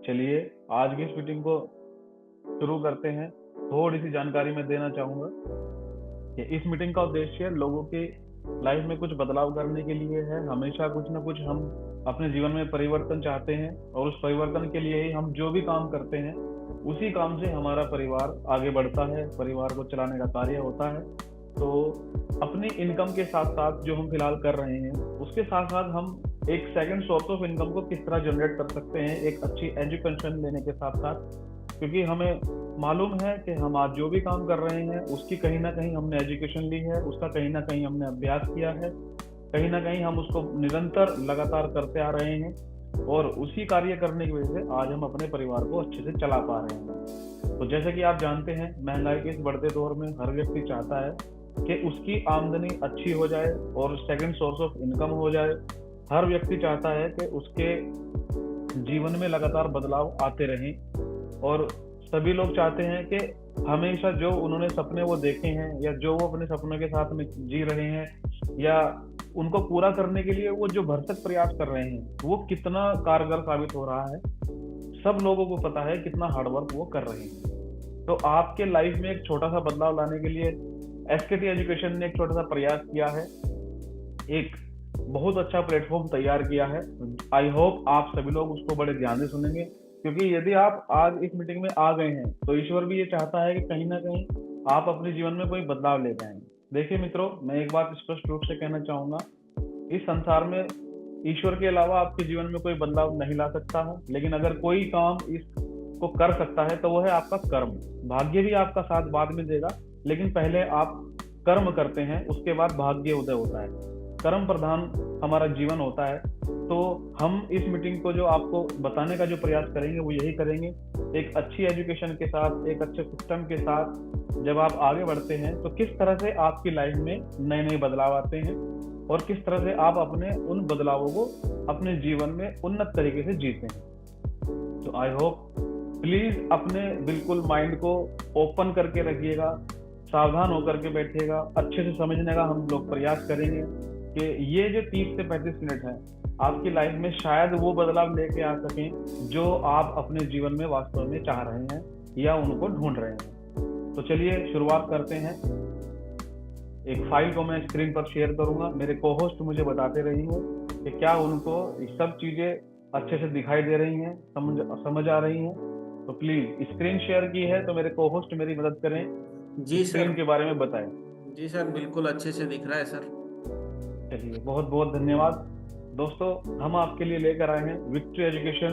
चलिए आज की इस मीटिंग को शुरू करते हैं। थोड़ी सी जानकारी मैं देना चाहूँगा कि इस मीटिंग का उद्देश्य लोगों की लाइफ में कुछ बदलाव करने के लिए है। हमेशा कुछ ना कुछ हम अपने जीवन में परिवर्तन चाहते हैं और उस परिवर्तन के लिए ही हम जो भी काम करते हैं उसी काम से हमारा परिवार आगे बढ़ता है, परिवार को चलाने का कार्य होता है। तो अपनी इनकम के साथ साथ जो हम फिलहाल कर रहे हैं उसके साथ साथ हम एक सेकंड सोर्स ऑफ इनकम को किस तरह जनरेट कर सकते हैं एक अच्छी एजुकेशन लेने के साथ साथ। क्योंकि हमें मालूम है कि हम आज जो भी काम कर रहे हैं उसकी कहीं ना कहीं हमने एजुकेशन ली है, उसका कहीं ना कहीं हमने अभ्यास किया है, कहीं ना कहीं हम उसको निरंतर लगातार करते आ रहे हैं और उसी कार्य करने की वजह से आज हम अपने परिवार को अच्छे से चला पा रहे हैं। तो जैसे कि आप जानते हैं, महंगाई के इस बढ़ते दौर में हर व्यक्ति चाहता है कि उसकी आमदनी अच्छी हो जाए और सेकंड सोर्स ऑफ इनकम हो जाए। हर व्यक्ति चाहता है कि उसके जीवन में लगातार बदलाव आते रहें और सभी लोग चाहते हैं कि हमेशा जो उन्होंने सपने वो देखे हैं या जो वो अपने सपनों के साथ में जी रहे हैं या उनको पूरा करने के लिए वो जो भरसक प्रयास कर रहे हैं वो कितना कारगर साबित हो रहा है। सब लोगों को पता है कितना हार्डवर्क वो कर रहे हैं। तो आपके लाइफ में एक छोटा सा बदलाव लाने के लिए एसकेटी एजुकेशन ने एक छोटा सा प्रयास किया है, एक बहुत अच्छा प्लेटफॉर्म तैयार किया है। आई होप आप सभी लोग उसको बड़े ध्यान से सुनेंगे, क्योंकि यदि आप आज इस मीटिंग में आ गए हैं तो ईश्वर भी ये चाहता है कि कहीं ना कहीं आप अपने जीवन में कोई बदलाव लेकर आए। देखिए मित्रों, मैं एक बात स्पष्ट रूप से कहना चाहूंगा, इस संसार में ईश्वर के अलावा आपके जीवन में कोई बदलाव नहीं ला सकता है, लेकिन अगर कोई काम इसको कर सकता है तो वो है आपका कर्म। भाग्य भी आपका साथ बाद में देगा, लेकिन पहले आप कर्म करते हैं उसके बाद भाग्य उदय होता है। कर्म प्रधान हमारा जीवन होता है। तो हम इस मीटिंग को जो आपको बताने का जो प्रयास करेंगे वो यही करेंगे, एक अच्छी एजुकेशन के साथ, एक अच्छे सिस्टम के साथ जब आप आगे बढ़ते हैं तो किस तरह से आपकी लाइफ में नए नए बदलाव आते हैं और किस तरह से आप अपने उन बदलावों को अपने जीवन में उन्नत तरीके से जीते हैं। तो आई होप प्लीज अपने बिल्कुल माइंड को ओपन करके रखिएगा, सावधान होकर के बैठिएगा, अच्छे से समझने का हम लोग प्रयास करेंगे कि ये जो 30 से 35 मिनट है आपकी लाइफ में शायद वो बदलाव लेके आ सकें जो आप अपने जीवन में वास्तव में चाह रहे हैं या उनको ढूंढ रहे हैं। तो चलिए शुरुआत करते हैं। एक फाइल को मैं स्क्रीन पर शेयर करूंगा, मेरे को होस्ट मुझे बताते रहेंगे कि क्या उनको ये सब चीजें अच्छे से दिखाई दे रही हैं, समझ आ रही हैं। तो प्लीज स्क्रीन शेयर की है तो मेरे को होस्ट मेरी मदद करें, जी स्क्रीन सर। के बारे में बताएं। जी सर, बिल्कुल अच्छे से दिख रहा है सर। चलिए बहुत बहुत धन्यवाद। दोस्तों, हम आपके लिए लेकर आए हैं victory education,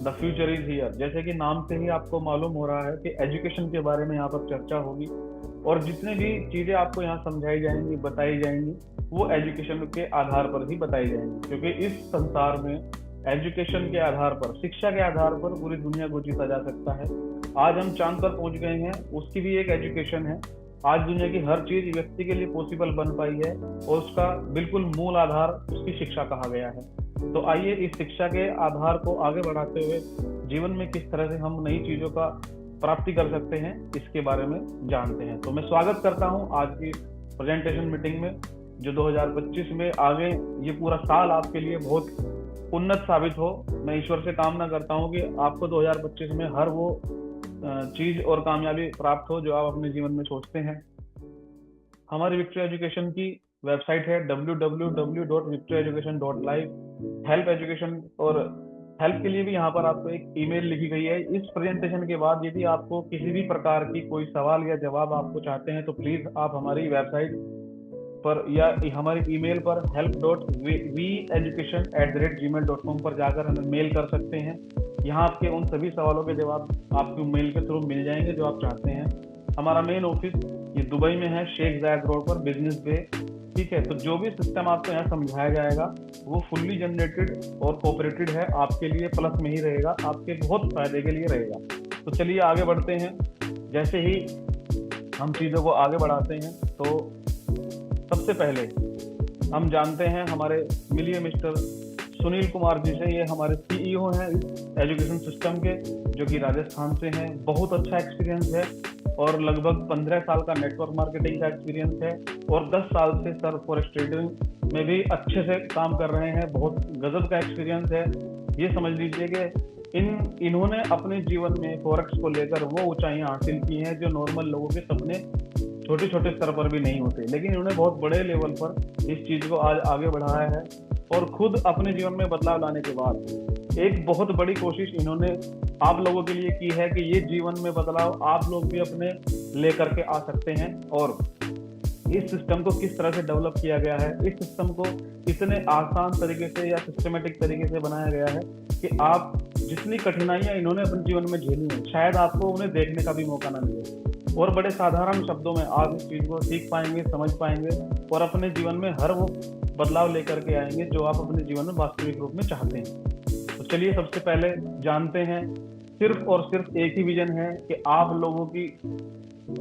the future is here. जैसे कि नाम से ही आपको मालूम हो रहा है कि एजुकेशन के बारे में यहाँ पर चर्चा होगी और जितने भी चीजें आपको यहाँ समझाई जाएंगी, बताई जाएंगी, वो एजुकेशन के आधार पर ही बताई जाएंगी। क्योंकि इस संसार में एजुकेशन के आधार पर, शिक्षा के आधार पर पूरी दुनिया को जीता जा सकता है। आज हम चांद पर पहुंच गए हैं, उसकी भी एक एजुकेशन है। आज दुनिया की हर चीज व्यक्ति के लिए पॉसिबल बन पाई है और उसका बिल्कुल मूल आधार उसकी शिक्षा कहा गया है। तो आइए इस शिक्षा के आधार को आगे बढ़ाते हुए जीवन में किस तरह से हम नई चीजों का प्राप्ति कर सकते हैं इसके बारे में जानते हैं। तो मैं स्वागत करता हूं आज की प्रेजेंटेशन मीटिंग में, जो 2025 में आगे ये पूरा साल आपके लिए बहुत उन्नत साबित हो। मैं ईश्वर से कामना करता हूं कि आपको 2025 में हर वो चीज और कामयाबी प्राप्त हो जो आप अपने जीवन में सोचते हैं। हमारी विक्ट्री एजुकेशन की वेबसाइट है www.victoryeducation.live। हेल्प एजुकेशन और हेल्प के लिए भी यहाँ पर आपको एक ईमेल लिखी गई है। इस प्रेजेंटेशन के बाद यदि आपको किसी भी प्रकार की कोई सवाल या जवाब आपको चाहते हैं तो प्लीज आप हमारी वेबसाइट पर या हमारी ईमेल पर help.veducation@gmail.com पर जाकर हमें मेल कर सकते हैं। यहाँ आपके उन सभी सवालों के जवाब आपको मेल के थ्रू मिल जाएंगे जो आप चाहते हैं। हमारा मेन ऑफिस ये दुबई में है, शेख जायद रोड पर, बिजनेस बे। ठीक है, तो जो भी सिस्टम आपको यहाँ समझाया जाएगा वो फुल्ली जनरेटेड और कोऑपरेटेड है, आपके लिए प्लस में ही रहेगा, आपके बहुत फायदे के लिए रहेगा। तो चलिए आगे बढ़ते हैं। जैसे ही हम चीज़ों को आगे बढ़ाते हैं तो सबसे पहले हम जानते हैं हमारे मिलिए मिस्टर सुनील कुमार जी से। ये हमारे सीईओ हैं इस एजुकेशन सिस्टम के, जो कि राजस्थान से हैं। बहुत अच्छा एक्सपीरियंस है और लगभग 15 साल का नेटवर्क मार्केटिंग का एक्सपीरियंस है और 10 साल से सर फॉरेस्ट ट्रेडिंग में भी अच्छे से काम कर रहे हैं। बहुत गजब का एक्सपीरियंस है। ये समझ लीजिए कि इन्होंने अपने जीवन में फॉरेक्स को लेकर वो ऊंचाइयां हासिल की हैं जो नॉर्मल लोगों के सपने छोटे छोटे स्तर पर भी नहीं होते, लेकिन इन्होंने बहुत बड़े लेवल पर इस चीज को आज आगे बढ़ाया है। और खुद अपने जीवन में बदलाव लाने के बाद एक बहुत बड़ी कोशिश इन्होंने आप लोगों के लिए की है कि ये जीवन में बदलाव आप लोग भी अपने लेकर के आ सकते हैं। और इस सिस्टम को किस तरह से डेवलप किया गया है, इस सिस्टम को इतने आसान तरीके से या सिस्टमेटिक तरीके से बनाया गया है कि आप जितनी कठिनाइयां इन्होंने अपने जीवन में झेली हैं शायद आपको उन्हें देखने का भी मौका ना मिले, और बड़े साधारण शब्दों में आप इस चीज को सीख पाएंगे, समझ पाएंगे और अपने जीवन में हर वो बदलाव लेकर के आएंगे जो आप अपने जीवन में वास्तविक रूप में चाहते हैं। तो चलिए सबसे पहले जानते हैं, सिर्फ और सिर्फ एक ही विजन है कि आप लोगों की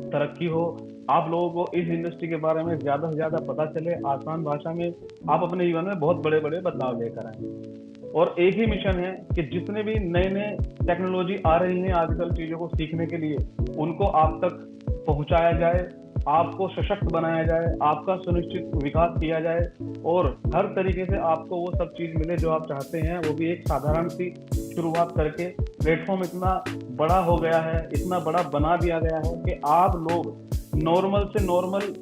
तरक्की हो, आप लोगों को इस इंडस्ट्री के बारे में ज्यादा से ज्यादा पता चले, आसान भाषा में आप अपने जीवन में बहुत बड़े बड़े बदलाव लेकर आए। और एक ही मिशन है कि जितने भी नए नए टेक्नोलॉजी आ रही हैं आजकल चीजों को सीखने के लिए, उनको आप तक पहुंचाया जाए, आपको सशक्त बनाया जाए, आपका सुनिश्चित विकास किया जाए और हर तरीके से आपको वो सब चीज मिले जो आप चाहते हैं, वो भी एक साधारण सी शुरुआत करके। प्लेटफॉर्म इतना बड़ा हो गया है, इतना बड़ा बना दिया गया है कि आप लोग नॉर्मल से नॉर्मल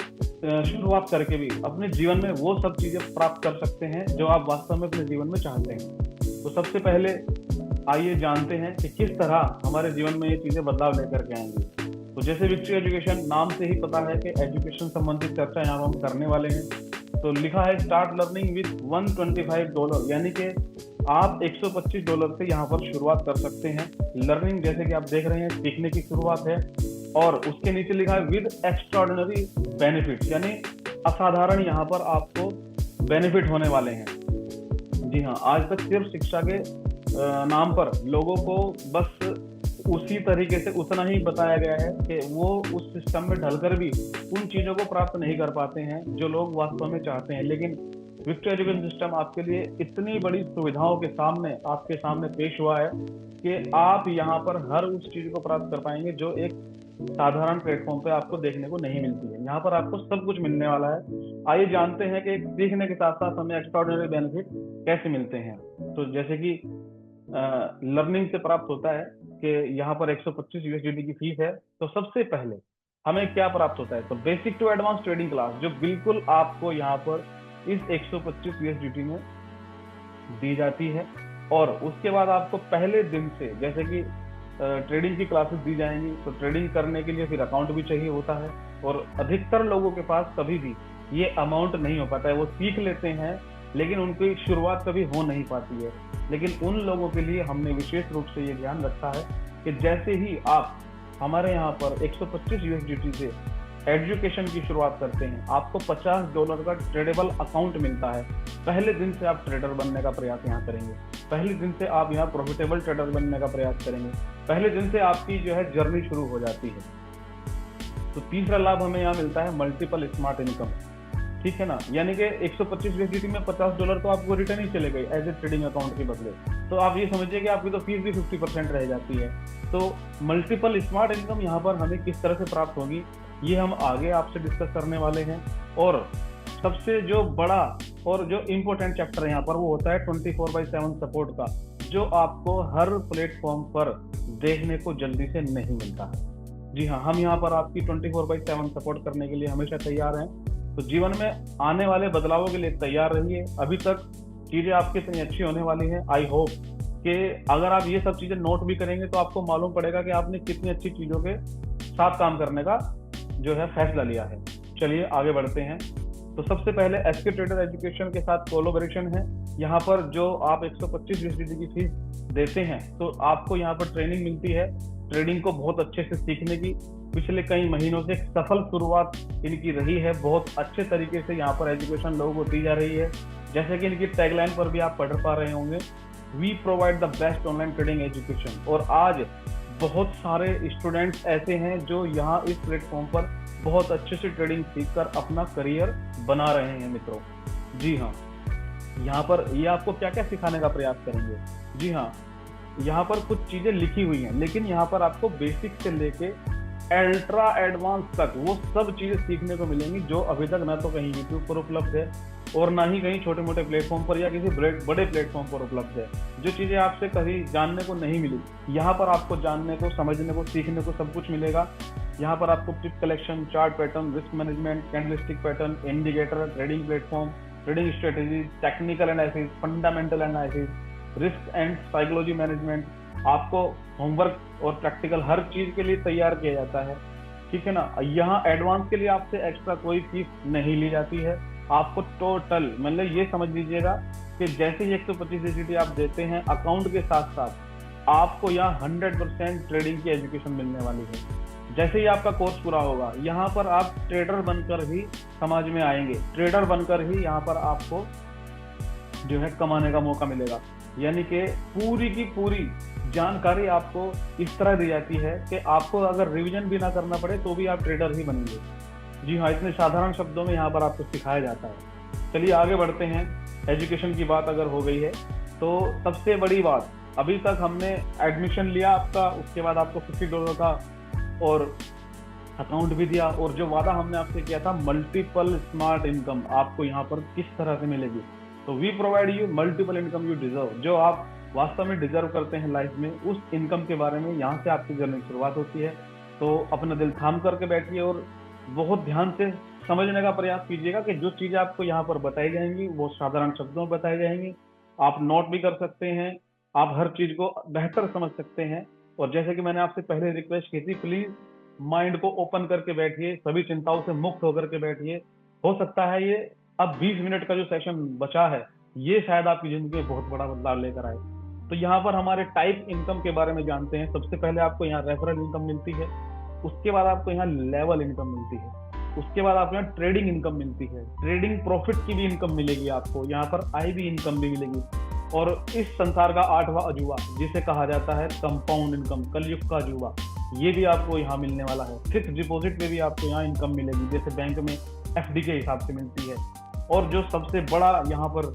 शुरुआत करके भी अपने जीवन में वो सब चीजें प्राप्त कर सकते हैं जो आप वास्तव में अपने जीवन में चाहते हैं। तो सबसे पहले आइए जानते हैं कि किस तरह हमारे जीवन में ये चीजें बदलाव लेकर के आएंगी। तो जैसे विक्ट्री एजुकेशन नाम से ही पता है कि एजुकेशन संबंधित चर्चा यहाँ हम करने वाले हैं। तो लिखा है स्टार्ट लर्निंग विद $125, यानी कि आप $125 से यहाँ पर शुरुआत कर सकते हैं। लर्निंग जैसे कि आप देख रहे हैं सीखने की शुरुआत है, और उसके नीचे लिखा है विद एक्स्ट्राऑर्डिनरी बेनिफिट्स, यानी असाधारण यहाँ पर आपको बेनिफिट होने वाले हैं। जी हाँ, आज तक सिर्फ शिक्षा के नाम पर लोगों को बस उसी तरीके से उतना ही बताया गया है कि वो उस सिस्टम में ढलकर भी उन चीजों को प्राप्त नहीं कर पाते हैं जो लोग वास्तव में चाहते हैं। लेकिन विक्ट्री एजुकेशन सिस्टम आपके लिए इतनी बड़ी सुविधाओं के सामने आपके सामने पेश हुआ है कि आप यहाँ पर हर उस चीज को प्राप्त कर पाएंगे जो एक साधारण प्लेटफॉर्म पे आपको देखने को नहीं मिलती है। यहाँ पर आपको सब कुछ मिलने वाला है। आइए जानते हैं कि सीखने के साथ साथ हमें एक्स्ट्राऑर्डिनरी बेनिफिट कैसे मिलते हैं। तो जैसे कि लर्निंग से प्राप्त होता है कि यहाँ पर $125 की फीस है। तो सबसे पहले हमें क्या प्राप्त होता है, तो basic to advance trading class जो बिल्कुल आपको यहाँ पर इस $125 में दी जाती है। और उसके बाद आपको पहले दिन से जैसे कि ट्रेडिंग की क्लासेस दी जाएंगी, तो ट्रेडिंग करने के लिए फिर अकाउंट भी चाहिए होता है, और अधिकतर लोगों के पास कभी भी ये अमाउंट नहीं हो पाता है। वो सीख लेते हैं लेकिन उनकी शुरुआत कभी हो नहीं पाती है। लेकिन उन लोगों के लिए हमने विशेष रूप से ये ध्यान रखा है कि जैसे ही आप हमारे यहाँ पर $125 से एजुकेशन की शुरुआत करते हैं, आपको $50 का ट्रेडेबल अकाउंट मिलता है। पहले दिन से आप ट्रेडर बनने का प्रयास यहाँ करेंगे, पहले दिन से आप यहाँ प्रॉफिटेबल ट्रेडर बनने का प्रयास करेंगे, पहले दिन से आपकी जो है जर्नी शुरू हो जाती है। तो तीसरा लाभ हमें यहाँ मिलता है मल्टीपल स्मार्ट इनकम, ठीक है ना। यानी कि $125 में $50 तो आपको रिटर्न ही चले गए एज ए ट्रेडिंग अकाउंट के बदले। तो आप ये समझिए कि आपकी तो फीस भी 50% रह जाती है। तो मल्टीपल स्मार्ट इनकम यहाँ पर हमें किस तरह से प्राप्त होगी, ये हम आगे आपसे डिस्कस करने वाले हैं। और सबसे जो बड़ा और जो इम्पोर्टेंट चैप्टर है यहाँ पर वो होता है 24/7 सपोर्ट का, जो आपको हर प्लेटफॉर्म पर देखने को जल्दी से नहीं मिलता है। जी हाँ, हम यहाँ पर आपकी 24/7 सपोर्ट करने के लिए हमेशा तैयार हैं। तो जीवन में आने वाले बदलावों के लिए तैयार रहिए। अभी तक चीजें आपकी इतनी अच्छी होने वाली हैं, आई होप कि अगर आप ये सब चीजें नोट भी करेंगे तो आपको मालूम पड़ेगा कि आपने कितनी अच्छी चीजों के साथ काम करने का जो है फैसला लिया है। चलिए आगे बढ़ते हैं। तो सबसे पहले एसके ट्रेडर एजुकेशन के साथ कोलैबोरेशन है। यहाँ पर जो आप $125 की फीस देते हैं तो आपको यहाँ पर ट्रेनिंग मिलती है, ट्रेडिंग को बहुत अच्छे से सीखने की। पिछले कई महीनों से सफल शुरुआत इनकी रही है, बहुत अच्छे तरीके से यहाँ पर एजुकेशन लोगों को दी जा रही है। जैसे कि इनकी टैगलाइन पर भी आप पढ़ पा रहे होंगे, we provide the best online trading education. और आज बहुत सारे स्टूडेंट्स ऐसे हैं जो यहाँ इस प्लेटफॉर्म पर बहुत अच्छे से ट्रेडिंग सीखकर अपना करियर बना रहे हैं मित्रों। जी हाँ, यहाँ पर ये आपको क्या क्या सिखाने का प्रयास करेंगे। जी हाँ, यहाँ पर कुछ चीजें लिखी हुई हैं, लेकिन यहाँ पर आपको बेसिक से लेके अल्ट्रा एडवांस तक वो सब चीजें सीखने को मिलेंगी जो अभी तक ना तो कहीं यूट्यूब पर उपलब्ध है, और ना ही कहीं छोटे मोटे प्लेटफॉर्म पर या किसी बड़े प्लेटफॉर्म पर उपलब्ध है। जो चीजें आपसे कहीं जानने को नहीं मिली, यहाँ पर आपको जानने को, समझने को, सीखने को सब कुछ मिलेगा। यहाँ पर आपको tip collection, chart pattern, risk management, candlestick pattern, indicator, trading platform, trading strategy, technical analysis, fundamental analysis, risk and psychology management. आपको होमवर्क और प्रैक्टिकल हर चीज के लिए तैयार किया जाता है, ठीक है ना। यहाँ एडवांस के लिए आपसे एक्स्ट्रा कोई फीस नहीं ली जाती है। आपको टोटल मतलब ये समझ लीजिएगा कि जैसे ही 125 एसडीटी आप देते हैं, अकाउंट के साथ साथ आपको यहाँ 100% ट्रेडिंग की एजुकेशन मिलने वाली है। जैसे ही आपका कोर्स पूरा होगा, यहाँ पर आप ट्रेडर बनकर ही समाज में आएंगे, ट्रेडर बनकर ही यहाँ पर आपको जो है कमाने का मौका मिलेगा। यानी कि पूरी की पूरी जानकारी आपको इस तरह दी जाती है कि आपको अगर रिवीजन भी ना करना पड़े तो भी आप ट्रेडर ही बनेंगे। जी हाँ, इतने साधारण शब्दों में यहाँ पर आपको सिखाया जाता है। चलिए आगे बढ़ते हैं। एजुकेशन की बात अगर हो गई है तो सबसे बड़ी बात, अभी तक हमने एडमिशन लिया आपका, उसके बाद आपको $50 का और अकाउंट भी दिया, और जो वादा हमने आपसे किया था मल्टीपल स्मार्ट इनकम आपको यहाँ पर किस तरह से मिलेगी। तो we provide you multiple income you deserve, जो आप वास्तव में डिजर्व करते हैं लाइफ में, उस इनकम के बारे में यहाँ से आपकी जर्नी शुरुआत होती है। तो अपना दिल थाम करके बैठिए और बहुत ध्यान से समझने का प्रयास कीजिएगा कि जो चीजें आपको यहाँ पर बताई जाएंगी वो साधारण शब्दों में बताई जाएंगी। आप नोट भी कर सकते हैं, आप हर चीज को बेहतर समझ सकते हैं। और जैसे कि मैंने आपसे पहले रिक्वेस्ट की थी, प्लीज माइंड को ओपन करके बैठिए, सभी चिंताओं से मुक्त होकर के बैठिए। हो सकता है ये अब 20 मिनट का जो सेशन बचा है ये शायद आपकी जिंदगी में बहुत बड़ा बदलाव लेकर आए। तो यहाँ पर हमारे टाइप इनकम के बारे में जानते हैं। सबसे पहले आपको यहाँ रेफरल इनकम मिलती है, उसके बाद आपको यहाँ लेवल इनकम मिलती है, उसके बाद आपको यहाँ ट्रेडिंग इनकम मिलती है, ट्रेडिंग प्रॉफिट की भी इनकम मिलेगी आपको, यहाँ पर आईबी इनकम भी मिलेगी। और इस संसार का 8वां अजूबा जिसे कहा जाता है कंपाउंड इनकम, कलयुग का अजूबा, ये भी आपको यहाँ मिलने वाला है। फिक्स डिपॉजिट में भी आपको यहाँ इनकम मिलेगी, जैसे बैंक में एफडी के हिसाब से मिलती है। और जो सबसे बड़ा यहाँ पर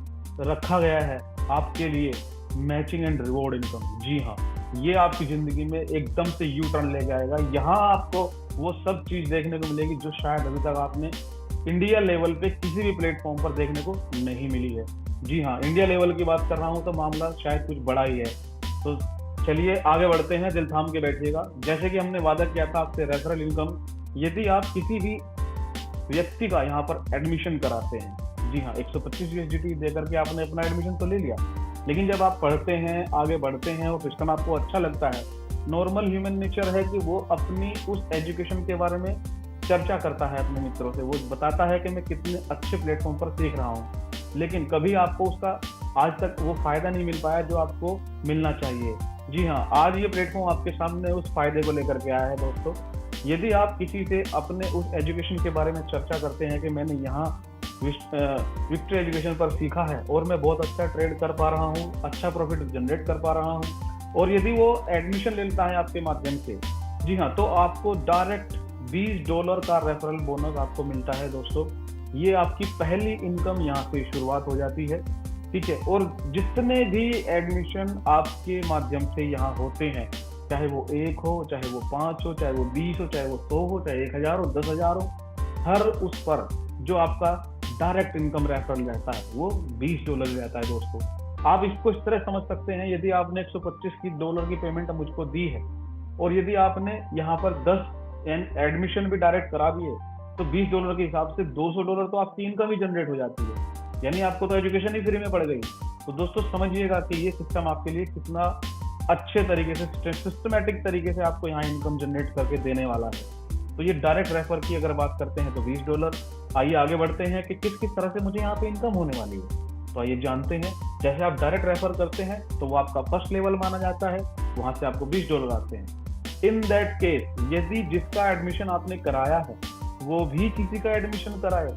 रखा गया है आपके लिए, मैचिंग एंड रिवॉर्ड इनकम। जी हाँ, ये आपकी जिंदगी में एकदम से यू टर्न ले जाएगा। यहाँ आपको वो सब चीज देखने को मिलेगी जो शायद अभी तक आपने इंडिया लेवल पे किसी भी प्लेटफॉर्म पर देखने को नहीं मिली है। जी हाँ, इंडिया लेवल की बात कर रहा हूँ तो मामला शायद कुछ बड़ा ही है। तो चलिए आगे बढ़ते हैं, दिल थाम के बैठिएगा। जैसे कि हमने वादा किया था आपसे रेफरल इनकम, यदि आप किसी भी व्यक्ति का यहाँ पर एडमिशन कराते हैं, जी हाँ, 125 USDT देकर के आपने अपना एडमिशन तो ले लिया, लेकिन जब आप पढ़ते हैं, आगे बढ़ते हैं और सिस्टम आपको अच्छा लगता है, नॉर्मल ह्यूमन नेचर है कि वो अपनी उस एजुकेशन के बारे में चर्चा करता है अपने मित्रों से। वो बताता है कि मैं कितने अच्छे प्लेटफॉर्म पर सीख रहा हूँ, लेकिन कभी आपको उसका आज तक वो फायदा नहीं मिल पाया जो आपको मिलना चाहिए। जी हाँ, आज ये प्लेटफॉर्म आपके सामने उस फायदे को लेकर के आया है। दोस्तों, यदि आप किसी से अपने उस एजुकेशन के बारे में चर्चा करते हैं कि मैंने यहाँ विक्ट्री एजुकेशन पर सीखा है और मैं बहुत अच्छा ट्रेड कर पा रहा हूँ, अच्छा प्रॉफिट जनरेट कर पा रहा हूँ, और यदि वो एडमिशन लेता है आपके माध्यम से, जी हाँ, तो आपको डायरेक्ट $20 का रेफरल बोनस आपको मिलता है। दोस्तों, ये आपकी पहली इनकम यहाँ से शुरुआत हो जाती है, ठीक है। और जितने भी एडमिशन आपके माध्यम से यहाँ होते हैं, चाहे वो 1 हो, चाहे वो 5 हो, चाहे वो 20 हो, चाहे वो 100 हो, चाहे 1000 हो, 10,000 हो, हर उस पर जो आपका डायरेक्ट इनकम रेफरल रहता है वो $20 रहता है। दोस्तों, आप इसको इस तरह समझ सकते हैं, यदि आपने $125 की पेमेंट मुझको दी है और यदि आपने यहाँ पर 10 एडमिशन भी डायरेक्ट करा दिए, तो $20 के हिसाब से $200 तो आपकी इनकम ही जनरेट हो जाती है, यानी आपको तो एजुकेशन ही फ्री में पड़ गई। तो दोस्तों, समझिएगा कि ये सिस्टम आपके लिए कितना अच्छे तरीके से, सिस्टमेटिक तरीके से आपको यहाँ इनकम जनरेट करके देने वाला है। तो ये डायरेक्ट रेफर की अगर बात करते हैं तो $20। आइए आगे बढ़ते हैं कि किस किस तरह से मुझे यहाँ पे इनकम होने वाली है। तो आइए जानते हैं। जैसे आप डायरेक्ट रेफर करते हैं तो वो आपका फर्स्ट लेवल माना जाता है, वहां से आपको $20 आते हैं। इन दैट केस, यदि जिसका एडमिशन आपने कराया है वो भी किसी का एडमिशन कराए,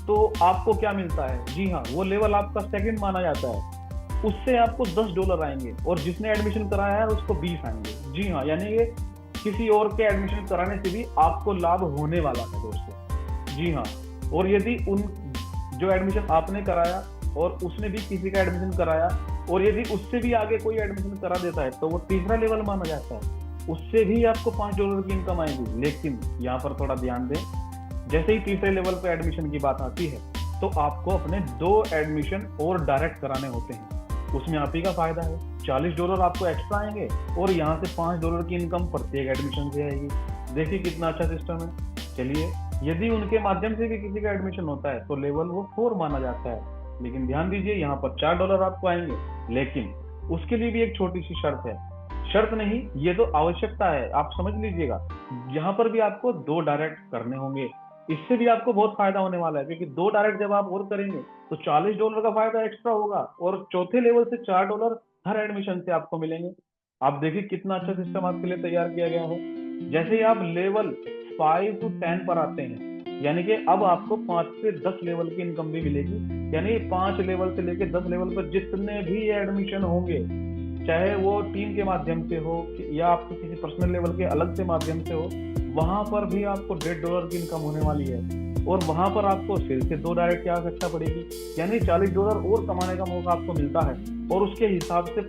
तो आपको क्या मिलता है? जी हाँ, वो लेवल आपका सेकंड माना जाता है, उससे आपको $10 आएंगे, और जिसने एडमिशन कराया है उसको 20 आएंगे। जी हाँ, यानी ये किसी और के एडमिशन कराने से भी आपको लाभ होने वाला है दोस्तों। जी हाँ, और यदि उन जो एडमिशन आपने कराया और उसने भी किसी का एडमिशन कराया, और यदि उससे भी आगे कोई एडमिशन करा देता है, तो वो तीसरा लेवल माना जाता है, उससे भी आपको $5 की इनकम आएगी। लेकिन यहाँ पर थोड़ा ध्यान दें, जैसे ही तीसरे लेवल पे एडमिशन की बात आती है तो आपको अपने 2 एडमिशन और डायरेक्ट कराने होते हैं। उसमें आप ही का फायदा है, $40 आपको एक्स्ट्रा आएंगे और यहाँ से $5 की इनकम प्रत्येक एडमिशन से आएगी। देखिए कितना अच्छा सिस्टम है। चलिए, यदि उनके माध्यम से भी किसी का एडमिशन होता है तो लेवल वो 4 माना जाता है, लेकिन ध्यान दीजिए यहाँ पर $4 आपको आएंगे, लेकिन उसके लिए भी एक छोटी सी शर्त है। शर्त नहीं, ये तो आवश्यकता है, आप समझ लीजिएगा। यहाँ पर भी आपको 2 डायरेक्ट करने होंगे। इससे भी आपको बहुत फायदा होने वाला है, क्योंकि 2 डायरेक्ट जब आप और करेंगे तो $40 का फायदा एक्स्ट्रा होगा और चौथे लेवल से $4 हर एडमिशन से आपको मिलेंगे। आप देखिए कितना अच्छा सिस्टम आपके लिए तैयार किया गया है। जैसे ही आप लेवल 5 to 10 पर आते हैं, यानी कि अब आपको 5 से 10 लेवल की इनकम भी मिलेगी। यानी 5 लेवल से लेकर 10 लेवल पर जितने भी एडमिशन होंगे, चाहे वो टीम के माध्यम से हो या आपको किसी पर्सनल लेवल के अलग से माध्यम से हो, वहां पर भी आपको $1.5 की इनकम होने वाली है और वहां पर आपको फिर से 2 डायरेक्ट की आवश्यकता पड़ेगी, यानी $40 और कमाने का मौका आपको मिलता है और उसके हिसाब से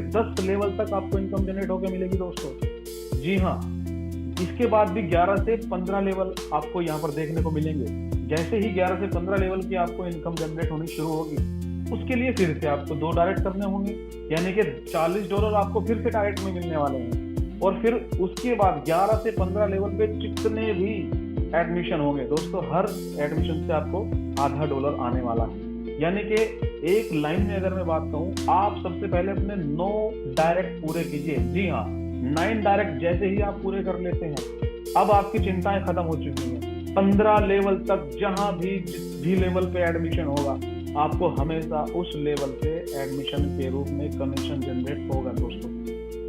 10 लेवल तक आपको इनकम जनरेट होकर मिलेगी दोस्तों। जी हाँ, इसके बाद भी 11 से 15 लेवल आपको यहाँ पर देखने को मिलेंगे। जैसे ही 11 से 15 लेवल की आपको इनकम जनरेट होनी शुरू होगी, उसके लिए फिर से आपको 2 डायरेक्ट करने होंगे, यानी कि $40 आपको फिर से डायरेक्ट में मिलने वाले हैं। और फिर उसके बाद 11 से 15 लेवल पे जितने भी एडमिशन होंगे दोस्तों, हर एडमिशन से आपको $0.5 आने वाला है। यानी कि एक लाइन में अगर मैं बात कहूँ, आप सबसे पहले अपने 9 डायरेक्ट पूरे कीजिए। जी हाँ, 9 डायरेक्ट जैसे ही आप पूरे कर लेते हैं, अब आपकी चिंताएं खत्म हो चुकी हैं। 15 लेवल तक जहां भी लेवल पे एडमिशन होगा, आपको हमेशा उस लेवल पे एडमिशन के रूप में कमीशन जनरेट होगा दोस्तों।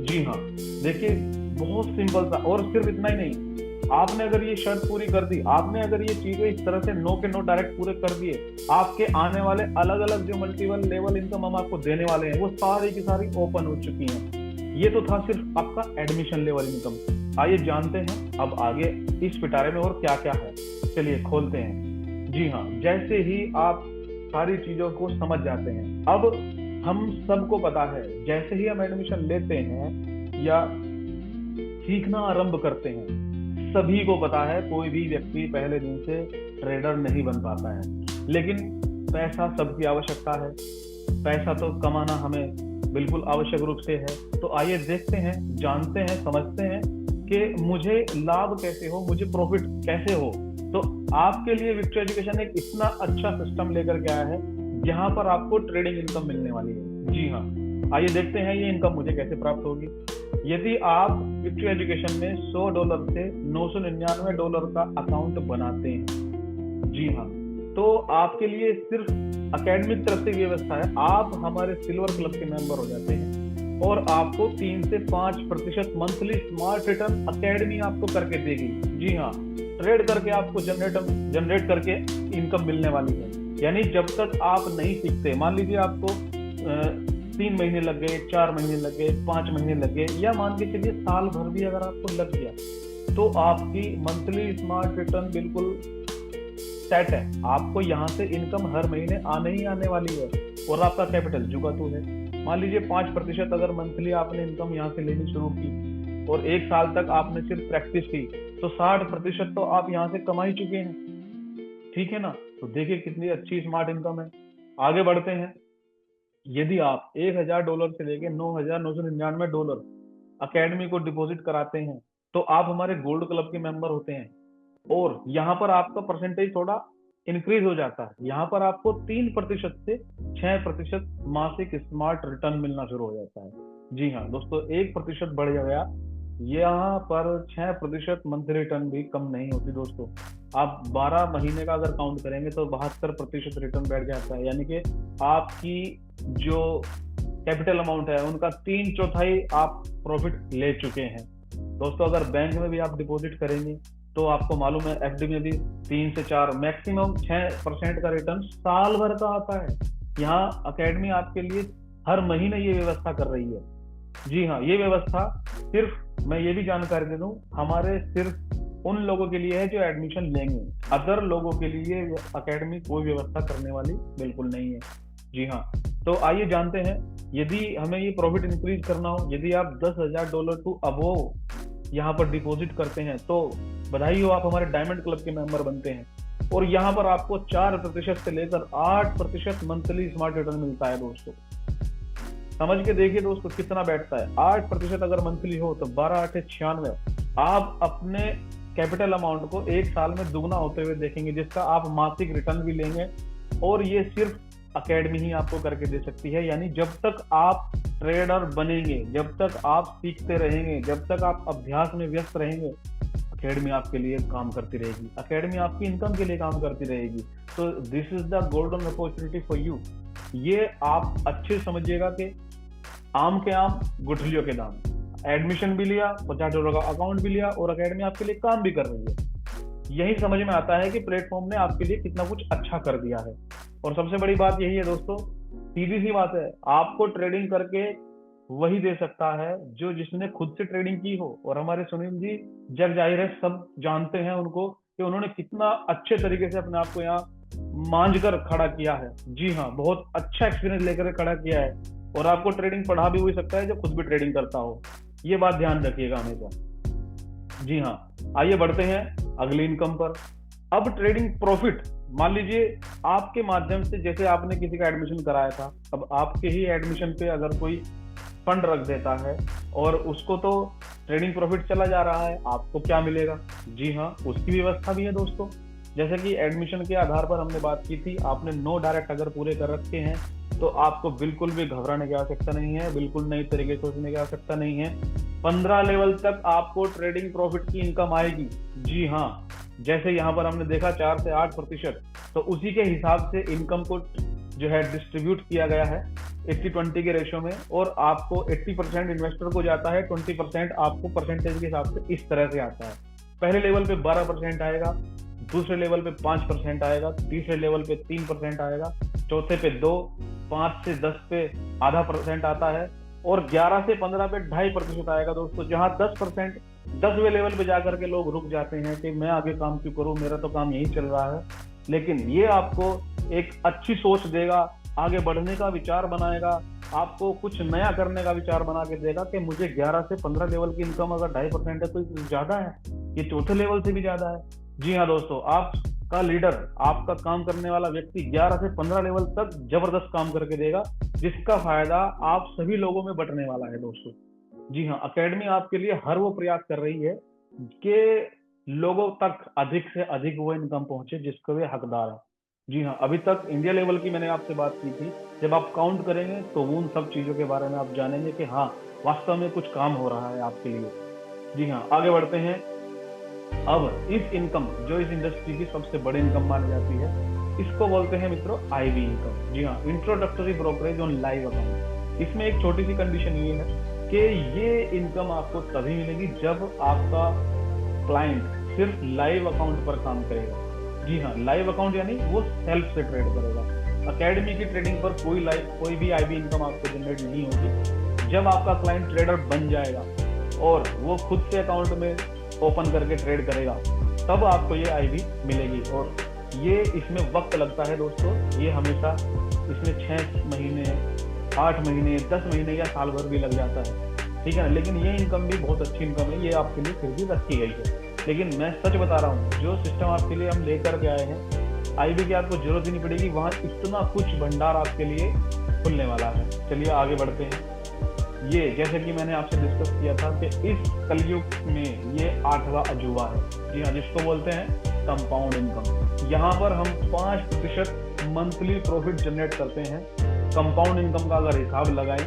जी हाँ, देखिए बहुत सिंपल सा। और सिर्फ इतना ही नहीं, आपने अगर ये शर्त पूरी कर दी, आपने अगर ये चीजें इस तरह से 9 के 9 डायरेक्ट पूरे कर दिए, आपके आने वाले अलग अलग जो मल्टीपल लेवल इनकम हम आपको देने वाले हैं, वो सारी की सारी ओपन हो चुकी हैं। ये तो था सिर्फ आपका एडमिशन लेवल इनकम। आइए जानते हैं अब आगे इस पिटारे में और क्या क्या है। चलिए खोलते हैं। जी हाँ, जैसे ही आप सारी चीजों को समझ जाते हैं, अब हम सबको पता है, जैसे ही हम एडमिशन लेते हैं या सीखना आरंभ करते हैं, सभी को पता है कोई भी व्यक्ति पहले दिन से ट्रेडर नहीं बन पाता है। लेकिन पैसा सबकी आवश्यकता है, पैसा तो कमाना हमें बिल्कुल आवश्यक रूप से है। तो आइए देखते हैं, जानते हैं, समझते हैं कि मुझे लाभ कैसे हो, मुझे प्रॉफिट कैसे हो। तो आपके लिए विक्ट्री एजुकेशन एक इतना अच्छा सिस्टम लेकर के आया है जहां पर आपको ट्रेडिंग इनकम मिलने वाली है। जी हाँ, आइए देखते हैं ये इनकम मुझे कैसे प्राप्त होगी। यदि आप विक्ट्री एजुकेशन में $100 से $999 का अकाउंट बनाते हैं, जी हाँ, तो आपके लिए सिर्फ एकेडमिक तरफ से व्यवस्था है। आप हमारे सिल्वर क्लब के मेंबर हो जाते हैं और आपको 3 से 5% मंथली स्मार्ट रिटर्न एकेडमी आपको करके देगी। जी हाँ, ट्रेड करके आपको जनरेट करके इनकम मिलने वाली है। यानी जब तक आप नहीं सीखते, मान लीजिए आपको 3 महीने लग गए, 4 महीने लग गए, 5 महीने लग गए, या मान के चलिए साल भर भी अगर आपको लग गया, तो आपकी मंथली स्मार्ट रिटर्न बिल्कुल सेट है। आपको यहाँ से इनकम हर महीने आने ही आने वाली है और आपका कैपिटल जुगा तो है। मान लीजिए 5% अगर मंथली आपने इनकम यहाँ से लेनी शुरू की और 1 साल तक आपने सिर्फ प्रैक्टिस की, तो 60% तो आप यहाँ से कमा ही चुके हैं। ठीक है ना? तो देखिए कितनी अच्छी स्मार्ट इनकम है। आगे बढ़ते हैं। यदि आप $1000 से लेके $9999 अकेडमी को डिपॉजिट कराते हैं, तो आप हमारे गोल्ड क्लब के मेंबर होते हैं और यहाँ पर आपका परसेंटेज थोड़ा इंक्रीज हो जाता है। यहाँ पर आपको 3% से 6% मासिक स्मार्ट रिटर्न मिलना शुरू हो जाता है। जी हाँ दोस्तों, 1% बढ़ गया, यहाँ पर 6% मंथली रिटर्न भी कम नहीं होती दोस्तों। आप 12 महीने का अगर काउंट करेंगे तो 72% रिटर्न बैठ जाता है। यानी कि आपकी जो कैपिटल अमाउंट है उनका 3/4 आप प्रॉफिट ले चुके हैं दोस्तों। अगर बैंक में भी आप डिपॉजिट करेंगे तो आपको मालूम है एफडी में भी 3 से 4 मैक्सिमम 6% का रिटर्न साल भर का आता है। यहाँ एकेडमी आपके लिए हर महीने ये व्यवस्था कर रही है। जी हाँ, ये व्यवस्था सिर्फ मैं ये भी जानकारी दे दूं, हमारे सिर्फ उन लोगों के लिए है जो एडमिशन लेंगे। अदर लोगों के लिए एकेडमी कोई व्यवस्था करने वाली बिल्कुल नहीं है। जी हाँ, तो आइए जानते हैं, यदि हमें ये प्रॉफिट इंक्रीज करना हो, यदि आप $10,000 टू अबोव यहाँ पर डिपॉजिट करते हैं तो बधाई हो, आप हमारे डायमंड क्लब के मेंबर बनते हैं। और यहाँ पर आपको 4% से लेकर 8% मंथली स्मार्ट रिटर्न मिलता है दोस्तों। समझ के देखिए दोस्तों कितना बैठता है। 8% अगर मंथली हो तो 12×8 = 96। आप अपने कैपिटल अमाउंट को एक साल में दुगना होते हुए देखेंगे, जिसका आप मासिक रिटर्न भी लेंगे। और ये सिर्फ अकेडमी ही आपको करके दे सकती है। यानी जब तक आप ट्रेडर बनेंगे, जब तक आप सीखते रहेंगे, जब तक आप अभ्यास में व्यस्त रहेंगे, अकेडमी आपके लिए काम करती रहेगी, अकेडमी आपकी इनकम के लिए काम करती रहेगी। तो this is the golden opportunity for you. ये आप अच्छे समझिएगा कि आम के आम गुठलियों के दाम। एडमिशन भी लिया, $50 का अकाउंट भी लिया, और अकेडमी आपके लिए काम भी कर रही है। यही समझ में आता है कि प्लेटफॉर्म ने आपके लिए कितना कुछ अच्छा कर दिया है। और सबसे बड़ी बात यही है दोस्तों, सीधी सी बात है, आपको ट्रेडिंग करके वही दे सकता है जो जिसने खुद से ट्रेडिंग की हो। और हमारे सुनील जी जग जाहिर है, सब जानते हैं उनको कि उन्होंने कितना अच्छे तरीके से अपने आप को यहाँ मांझ कर खड़ा किया है। जी हाँ, बहुत अच्छा एक्सपीरियंस लेकर खड़ा किया है। और आपको ट्रेडिंग पढ़ा भी हो सकता है जो खुद भी ट्रेडिंग करता हो। ये बात ध्यान रखिएगा हमेशा। जी हाँ, आइए बढ़ते हैं अगली इनकम पर। अब ट्रेडिंग प्रॉफिट। मान लीजिए आपके माध्यम से, जैसे आपने किसी का एडमिशन कराया था, अब आपके ही एडमिशन पे अगर कोई फंड रख देता है और उसको तो ट्रेडिंग प्रॉफिट चला जा रहा है, आपको क्या मिलेगा? जी हाँ, उसकी व्यवस्था भी है दोस्तों। जैसे कि एडमिशन के आधार पर हमने बात की थी, आपने 9 डायरेक्ट अगर पूरे कर रखे हैं तो आपको बिल्कुल भी घबराने की आवश्यकता नहीं है, बिल्कुल नई तरीके से सोचने की आवश्यकता नहीं है। 15 लेवल तक आपको ट्रेडिंग प्रॉफिट की इनकम आएगी। जी हाँ, जैसे यहाँ पर हमने देखा 4 से 8%, तो उसी के हिसाब से इनकम को जो है डिस्ट्रीब्यूट किया गया है 80-20 के रेशियो में। और आपको 80% इन्वेस्टर को जाता है, 20% आपको परसेंटेज के हिसाब से इस तरह से आता है। पहले लेवल पे 12% आएगा, दूसरे लेवल पे 5% आएगा, तीसरे लेवल पे 3% आएगा, चौथे पे 2, 5 से 10 पे ½ % आता है, और 11 से 15 पे 2.5% आएगा दोस्तों। जहां 10%, 10वें लेवल पे जाकर के लोग रुक जाते हैं कि मैं आगे काम क्यों करूं, मेरा तो काम यही चल रहा है। लेकिन ये आपको एक अच्छी सोच देगा, आगे बढ़ने का विचार बनाएगा, आपको कुछ नया करने का विचार बना के देगा कि मुझे 11 से 15 लेवल की इनकम अगर 2.5% है तो ज्यादा है, ये चौथे लेवल से भी ज्यादा है। जी हाँ दोस्तों, आपका लीडर, आपका काम करने वाला व्यक्ति 11 से 15 लेवल तक जबरदस्त काम करके देगा, जिसका फायदा आप सभी लोगों में बंटने वाला है दोस्तों। जी हाँ, अकेडमी आपके लिए हर वो प्रयास कर रही है कि लोगों तक अधिक से अधिक वो इनकम पहुंचे जिसको वे हकदार है। जी हाँ, अभी तक इंडिया लेवल की मैंने आपसे बात की थी। जब आप काउंट करेंगे तो उन सब चीजों के बारे में आप जानेंगे कि हाँ, वास्तव में कुछ काम हो रहा है आपके लिए। जी हाँ, आगे बढ़ते हैं। अब इस इनकम, जो इस इंडस्ट्री की सबसे बड़ी इनकम मानी जाती है, इसको बोलते हैं मित्रों आईबी इनकम। जी हाँ, introductory brokerage on live account. इसमें एक छोटी सी कंडीशन ये है कि ये इनकम आपको तभी मिलेगी जब आपका क्लाइंट सिर्फ लाइव अकाउंट पर काम करेगा। जी हाँ, लाइव अकाउंट यानी वो सेल्फ से ट्रेड करेगा। अकेडमी की ट्रेडिंग पर कोई भी आईबी इनकम आपको जनरेट नहीं होगी। जब आपका क्लाइंट ट्रेडर बन जाएगा और वो खुद से अकाउंट में ओपन करके ट्रेड करेगा, तब आपको ये आईबी मिलेगी। और ये इसमें वक्त लगता है दोस्तों, ये हमेशा इसमें 6 महीने, 8 महीने, 10 महीने या साल भर भी लग जाता है, ठीक है ना। लेकिन ये इनकम भी बहुत अच्छी इनकम है, ये आपके लिए फिर भी रखी गई है। लेकिन मैं सच बता रहा हूँ, जो सिस्टम आपके लिए हम लेकर के आए हैं, आईबी की आपको जरूरत ही नहीं पड़ेगी, वहाँ इतना कुछ भंडार आपके लिए खुलने वाला है। चलिए आगे बढ़ते हैं। ये जैसे कि मैंने आपसे डिस्कस किया था कि इस कलयुग में ये 8वां अजूबा है। जी हाँ, जिसको बोलते हैं कंपाउंड इनकम। यहाँ पर हम 5% मंथली प्रॉफिट जनरेट करते हैं। कंपाउंड इनकम का अगर हिसाब लगाएं,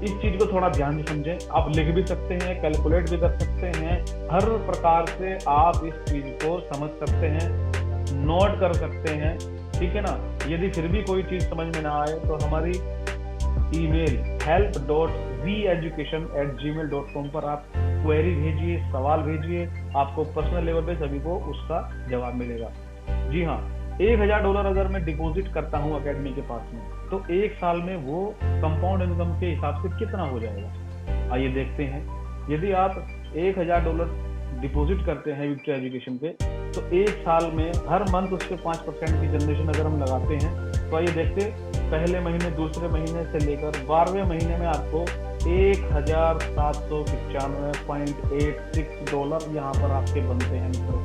इस चीज को थोड़ा ध्यान से समझें। आप लिख भी सकते हैं, कैलकुलेट भी कर सकते हैं, हर प्रकार से आप इस चीज को समझ सकते हैं, नोट कर सकते हैं, ठीक है ना। यदि फिर भी कोई चीज समझ में ना आए तो हमारी ईमेल help.veeducation@gmail.com पर आप क्वेरी भेजिए, सवाल भेजिए, आपको पर्सनल लेवल पे सभी को उसका जवाब मिलेगा। जी हाँ, $1000 अगर मैं डिपॉजिट करता हूँ अकेडमी के पास में, तो एक साल में वो कंपाउंड इनकम के हिसाब से कितना हो जाएगा, आइए देखते हैं। यदि आप $1000 डिपॉजिट करते हैं विक्टरी एजुकेशन पे, तो एक साल में हर मंथ उसके 5% की जनरेशन अगर हम लगाते हैं, तो आइए देखते, पहले महीने, दूसरे महीने से लेकर 12वें महीने में आपको $1795.86 यहाँ पर आपके बनते हैं मित्रों।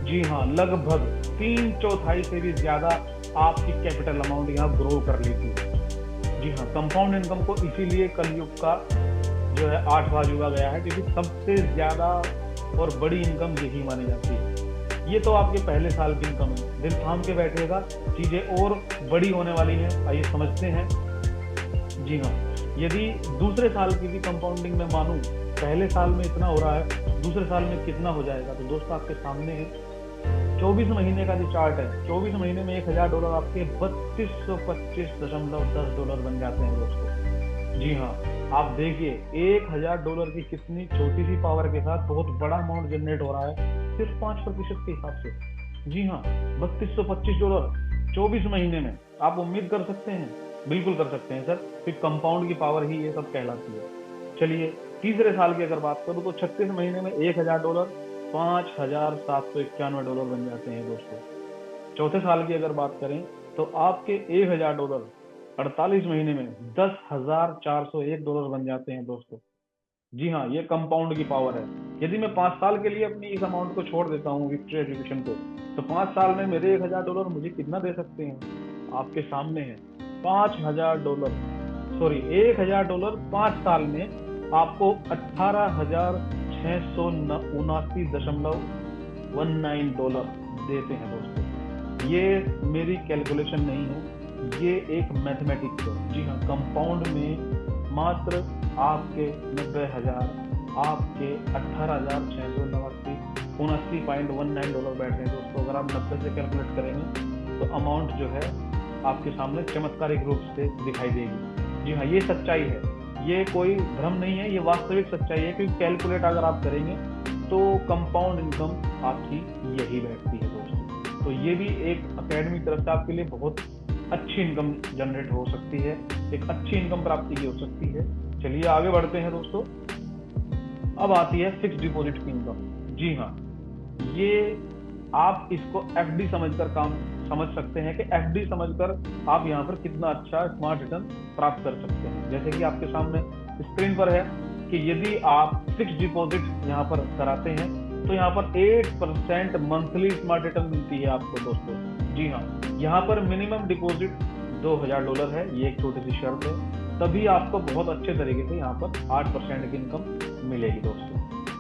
जी हाँ, लगभग 3/4 से भी ज्यादा आपकी कैपिटल अमाउंट यहाँ ग्रो कर लेती है। जी हाँ, कंपाउंड इनकम को इसीलिए कलयुग का जो है 8वां युगा गया है, क्योंकि सबसे ज्यादा और बड़ी इनकम यही मानी जाती है। ये तो आपके पहले साल की इनकम है। दिल थाम के बैठेगा, चीजें और बड़ी होने वाली हैं। आइए समझते हैं। जी हाँ, यदि दूसरे साल की भी कंपाउंडिंग में मानूं, पहले साल में इतना हो रहा है, दूसरे साल में कितना हो जाएगा, तो दोस्तों आपके सामने है 24 महीने का जो चार्ट है। 24 महीने में $1000 आपके $3225.10 बन जाते हैं दोस्तों। जी हाँ, आप देखिए $1000 की कितनी छोटी सी पावर के साथ बहुत बड़ा अमाउंट जनरेट हो रहा है, सिर्फ 5% के हिसाब से। जी हाँ, $3225 24 महीने में आप उम्मीद कर सकते हैं? बिल्कुल कर सकते हैं सर, फिर कंपाउंड की पावर ही ये सब कहलाती है। चलिए तीसरे साल की अगर बात करूँ तो 36 महीने में $1000 $5791 बन जाते हैं दोस्तों। चौथे साल की अगर बात करें तो आपके $1000 48 महीने में $10,401 बन जाते हैं दोस्तों। जी हाँ, ये कंपाउंड की पावर है। यदि मैं 5 साल के लिए अपनी इस अमाउंट को छोड़ देता हूँ विक्ट्री एजुकेशन को, तो 5 साल में मेरे $1000 मुझे कितना दे सकते हैं? आपके सामने है $5000। सॉरी, $1000 5 साल में आपको 18,679.19 देते हैं दोस्तों। ये मेरी कैलकुलेशन नहीं है, ये एक मैथमेटिक्स है। जी हाँ, कंपाउंड में मात्र आपके 90,000, आपके 18,679.19 बैठ रहे हैं दोस्तों। अगर आप 90 से कैलकुलेट करेंगे तो अमाउंट जो है आपके सामने चमत्कारिक रूप से दिखाई देगी। जी हाँ, ये सच्चाई है, ये कोई भ्रम नहीं है, ये वास्तविक सच्चाई है। क्योंकि कैलकुलेट अगर आप करेंगे तो कंपाउंड इनकम आपकी यही बैठती है दोस्तों। तो ये भी एक एकेडमी तरफ से आपके लिए बहुत अच्छी इनकम जनरेट हो सकती है, एक अच्छी इनकम प्राप्ति की हो सकती है। चलिए आगे बढ़ते हैं दोस्तों। अब आती है फिक्स डिपॉजिट की इनकम। जी हाँ, ये आप इसको एफडी समझकर काम समझ सकते हैं कि एफडी समझकर आप यहाँ पर कितना अच्छा स्मार्ट रिटर्न प्राप्त कर सकते हैं। जैसे कि आपके सामने स्क्रीन पर है कि यदि आप फिक्स डिपॉजिट यहाँ पर कराते हैं तो यहाँ पर 8% मंथली स्मार्ट रिटर्न मिलती है आपको दोस्तों। जी हाँ, यहाँ पर मिनिमम डिपॉजिट $2000 है, ये एक छोटी सी शर्त है, तभी आपको बहुत अच्छे तरीके से यहाँ पर 8% की इनकम मिलेगी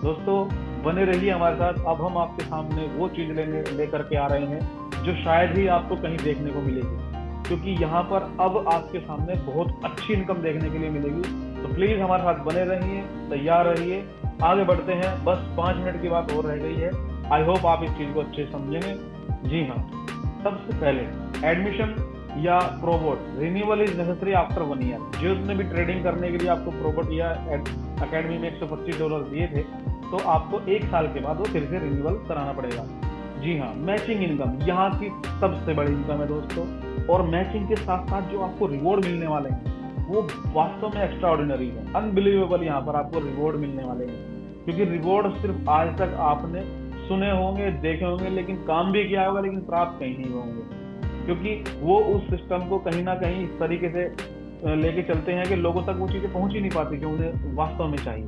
दोस्तों। बने रहिए हमारे साथ। अब हम आपके सामने वो चीज लेकर के आ रहे हैं जो शायद ही आपको कहीं देखने को मिलेगी, क्योंकि यहाँ पर अब आपके सामने बहुत अच्छी इनकम देखने के लिए मिलेगी। तो प्लीज हमारे साथ बने रहिए, तैयार रहिए, आगे बढ़ते हैं। बस 5 मिनट की बात और रह गई है। आई होप आप इस चीज को अच्छे समझेंगे। जी हाँ, सबसे पहले एडमिशन या प्रोबोट renewal is necessary after 1 year. जिसने भी ट्रेडिंग करने के लिए आपको प्रोबोट या अकेडमी में $125 दिए थे, तो आपको 1 साल के बाद वो फिर से रिन्यूअल कराना पड़ेगा। जी हाँ, मैचिंग इनकम यहाँ की सबसे बड़ी इनकम है दोस्तों। और मैचिंग के साथ साथ जो आपको रिवॉर्ड मिलने वाले हैं वो वास्तव में एक्स्ट्रा ऑर्डिनरी है, अनबिलीवेबल। यहाँ पर आपको रिवॉर्ड मिलने वाले हैं, क्योंकि रिवॉर्ड सिर्फ आज तक आपने सुने होंगे, देखे होंगे, लेकिन काम भी किया होगा, लेकिन प्राप्त कहीं नहीं होंगे, क्योंकि वो उस सिस्टम को कहीं ना कहीं इस तरीके से लेके चलते हैं कि लोगों तक वो चीजें पहुंच ही नहीं पाती जो उन्हें वास्तव में चाहिए।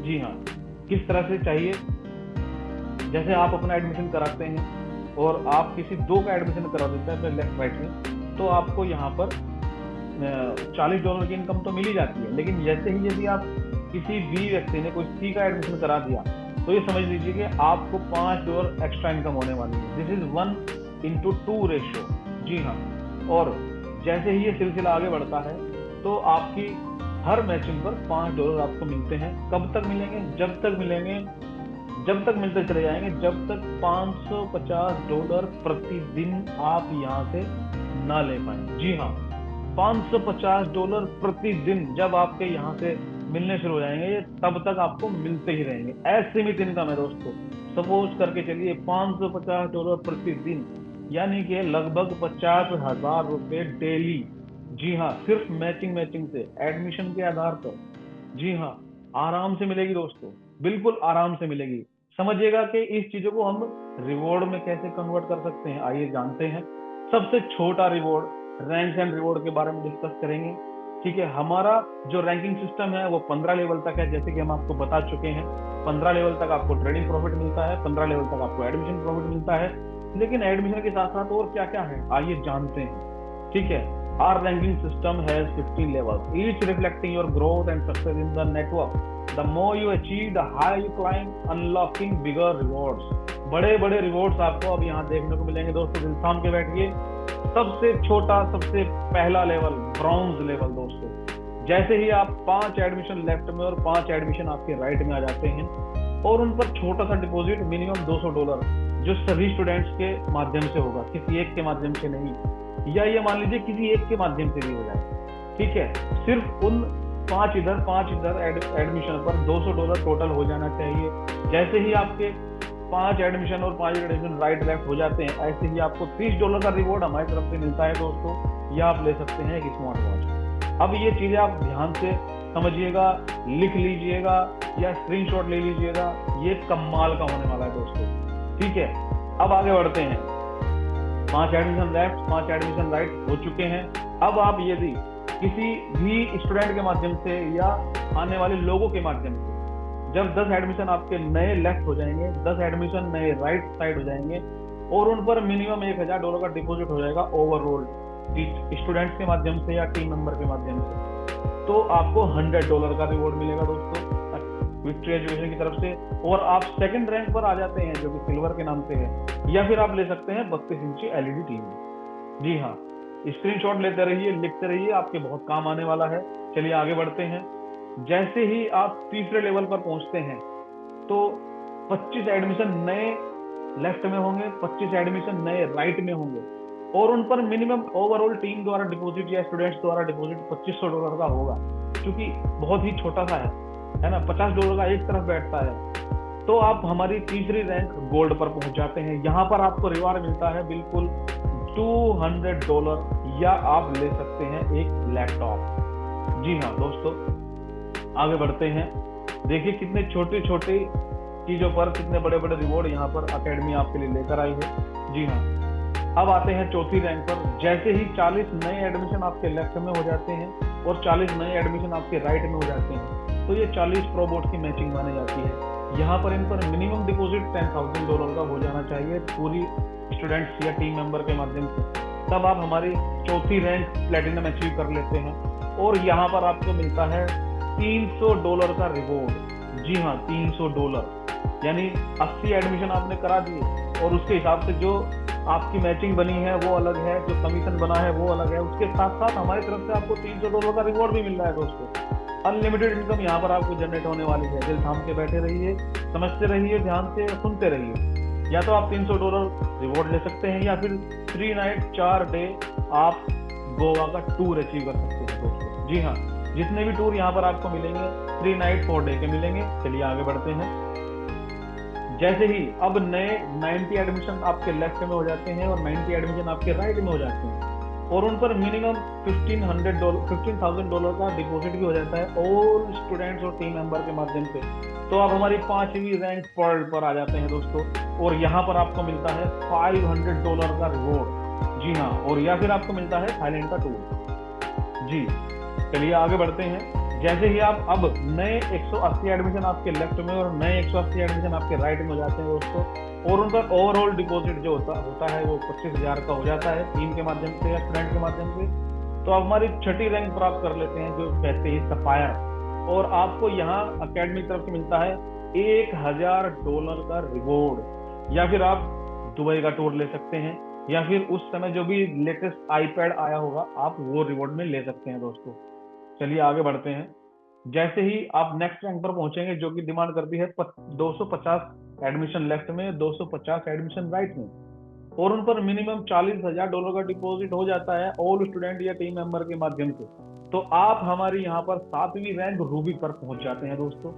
जी हाँ, किस तरह से चाहिए? जैसे आप अपना एडमिशन कराते हैं और आप किसी 2 का एडमिशन करा देते हैं अपने लेफ्ट राइट में, तो आपको यहाँ पर $40 की इनकम तो मिल ही जाती है। लेकिन जैसे ही यदि आप किसी बी व्यक्ति ने कोई सी का एडमिशन करा दिया, तो ये समझ लीजिए कि आपको $5 एक्स्ट्रा इनकम होने वाली है। This is 1:2 ratio. जी हाँ, और जैसे ही ये सिलसिला आगे बढ़ता है तो आपकी हर मैचिंग पर $5 आपको मिलते हैं। कब तक मिलेंगे? जब तक मिलते चले जाएंगे, जब तक $550 प्रतिदिन आप यहाँ से ना ले पाए। जी हाँ, $550 प्रतिदिन जब आपके यहाँ से मिलने शुरू हो जाएंगे, तब तक आपको मिलते ही रहेंगे। असीमित इनकम है दोस्तों। सपोज करके चलिए $550 प्रतिदिन, यानी कि लगभग ₹50,000 डेली। जी हाँ, सिर्फ मैचिंग से एडमिशन के आधार पर। जी हाँ, आराम से मिलेगी दोस्तों, बिल्कुल आराम से मिलेगी। समझिएगा कि इस चीजों को हम रिवॉर्ड में कैसे कन्वर्ट कर सकते हैं। आइए जानते हैं। सबसे छोटा रिवॉर्ड, रैंक एंड रिवॉर्ड के बारे में डिस्कस करेंगे। ठीक है, हमारा जो रैंकिंग सिस्टम है वो 15 लेवल तक है, जैसे कि हम आपको बता चुके हैं। 15 लेवल तक आपको ट्रेडिंग प्रॉफिट मिलता है, 15 लेवल तक आपको एडमिशन प्रॉफिट मिलता है। लेकिन एडमिशन के साथ साथ और क्या क्या है आइए जानते हैं। ठीक है, our ranking system has 15 levels, each reflecting your growth and success in the network. The more you achieve, the higher you climb, unlocking bigger rewards. बड़े बड़े रिवॉर्ड्स आपको अब यहाँ देखने को मिलेंगे दोस्तों। दिल थाम के बैठिए। सबसे छोटा, सबसे पहला लेवल ब्रॉन्ज लेवल दोस्तों। जैसे ही आप 5 एडमिशन लेफ्ट में और 5 एडमिशन आपके राइट में आ जाते हैं और उन पर छोटा सा डिपॉजिट मिनिमम $200, जो सभी स्टूडेंट्स के माध्यम से होगा, किसी एक के माध्यम से नहीं, या ये मान लीजिए किसी एक के माध्यम से भी हो जाए। ठीक है, सिर्फ उन 5 इधर एडमिशन पर $200 टोटल हो जाना चाहिए। जैसे ही आपके 5 एडमिशन और 5 एडमिशन राइट लेफ्ट हो जाते हैं, ऐसे ही आपको $30 का रिवॉर्ड हमारी तरफ से मिलता है दोस्तों, या आप ले सकते हैं एक स्मार्ट वॉच। अब ये चीजें आप ध्यान से समझिएगा, लिख लीजिएगा या स्क्रीनशॉट ले लीजिएगा, ये कमाल का होने वाला है दोस्तों। ठीक है, अब आगे बढ़ते हैं। 5 एडमिशन लेफ्ट, 5 एडमिशन राइट हो चुके हैं। अब आप यदि किसी भी स्टूडेंट के माध्यम से या आने वाले लोगों के माध्यम से जब 10 एडमिशन आपके नए लेफ्ट हो जाएंगे, 10 एडमिशन नए राइट साइड हो जाएंगे और उन पर मिनिमम $1000 का डिपॉजिट हो जाएगा ओवरऑल स्टूडेंट्स के माध्यम से या टीम मेंबर के माध्यम से, तो आपको $100 का रिवॉर्ड मिलेगा दोस्तों विक्ट्री एजुकेशन की तरफ से। और आप सेकंड रैंक पर आ जाते हैं जो कि सिल्वर के नाम से है, या फिर आप ले सकते हैं 32 इंची LED टीवी। जी हाँ, स्क्रीनशॉट लेते रहिए, लिखते रहिए, आपके बहुत काम आने वाला है। चलिए आगे बढ़ते हैं। जैसे ही आप तीसरे लेवल पर पहुंचते हैं तो 25 एडमिशन नए लेफ्ट में होंगे, 25 एडमिशन नए राइट में होंगे और उन पर मिनिमम ओवरऑल टीम द्वारा डिपॉजिट या स्टूडेंट्स द्वारा डिपॉजिट $2500 का होगा, क्योंकि बहुत ही छोटा सा है ना, $50 का एक तरफ बैठता है। तो आप हमारी तीसरी रैंक गोल्ड पर पहुंच जाते हैं। यहाँ पर आपको रिवार्ड मिलता है बिल्कुल $200, या आप ले सकते हैं एक लैपटॉप। जी हाँ दोस्तों, आगे बढ़ते हैं। देखिए कितने छोटे छोटे चीजों पर कितने बड़े बड़े रिवॉर्ड यहाँ पर अकेडमी आपके लिए लेकर आई है। जी हाँ, अब आते हैं चौथी रैंक पर। जैसे ही 40 नए एडमिशन आपके लेफ्ट में हो जाते हैं और 40 नए एडमिशन आपके राइट में हो जाते हैं, तो ये 40 प्रोबोट की मैचिंग मानी जाती है। यहाँ पर इन पर मिनिमम डिपॉजिट $10,000 का हो जाना चाहिए पूरी स्टूडेंट्स या टीम मेंबर के माध्यम से, तब आप हमारी चौथी रैंक प्लेटिनम अचीव कर लेते हैं। और यहाँ पर आपको मिलता है $300 का रिवॉर्ड। जी हाँ, $300, यानी 80 एडमिशन आपने करा दिए और उसके हिसाब से जो आपकी मैचिंग बनी है वो अलग है, जो कमीशन बना है वो अलग है। उसके साथ साथ हमारी तरफ से आपको $300 का रिवॉर्ड भी मिल रहा है दोस्तों। अनलिमिटेड इनकम यहाँ पर आपको जनरेट होने वाली है। दिल थाम के बैठे रहिए, समझते रहिए, ध्यान से सुनते रहिए। या तो आप $300 रिवॉर्ड ले सकते हैं, या फिर 3 नाइट 4 डे आप गोवा का टूर अचीव कर सकते हैं दोस्तों। जी हाँ, जितने भी टूर यहाँ पर आपको मिलेंगे 3 नाइट 4 डे के मिलेंगे। चलिए आगे बढ़ते हैं। जैसे ही अब नए 90 एडमिशन आपके लेफ्ट में हो जाते हैं और 90 एडमिशन आपके राइट में हो जाते हैं और उन पर मिनिमम $15,000 का डिपॉजिट भी हो जाता है ऑल स्टूडेंट्स और टीम मेंबर के माध्यम से, तो आप हमारी 5वीं रैंक पर आ जाते हैं दोस्तों। और यहाँ पर आपको मिलता है $500 का रिवॉर्ड। जी हाँ, और या फिर आपको मिलता है थाईलैंड का टूर। जी चलिए आगे बढ़ते हैं। जैसे ही आप अब नए 180 एडमिशन आपके लेफ्ट में और नए 180 एडमिशन आपके राइट में हो जाते हैं दोस्तों, और उनका ओवरऑल डिपॉजिट जो होता है वो 25,000 का हो जाता है टीम के माध्यम से या स्टूडेंट के माध्यम से, तो आप हमारी छठी रैंक प्राप्त कर लेते हैं जो कहते हैं सफायर। और आपको यहाँ अकेडमी की तरफ से मिलता है $1,000 का रिवॉर्ड, या फिर आप दुबई का टूर ले सकते हैं, या फिर उस समय जो भी लेटेस्ट iPad आया होगा आप वो रिवॉर्ड में ले सकते हैं दोस्तों। चलिए आगे बढ़ते हैं। जैसे ही आप नेक्स्ट रैंक पर पहुंचेंगे जो कि डिमांड करती है 250 एडमिशन लेफ्ट में, 250 एडमिशन राइट में, और उन पर मिनिमम $40,000 का डिपॉजिट हो जाता है ऑल स्टूडेंट या टीम मेंबर के माध्यम से, तो आप हमारी यहाँ पर 7वीं रैंक रूबी पर पहुंच जाते हैं दोस्तों।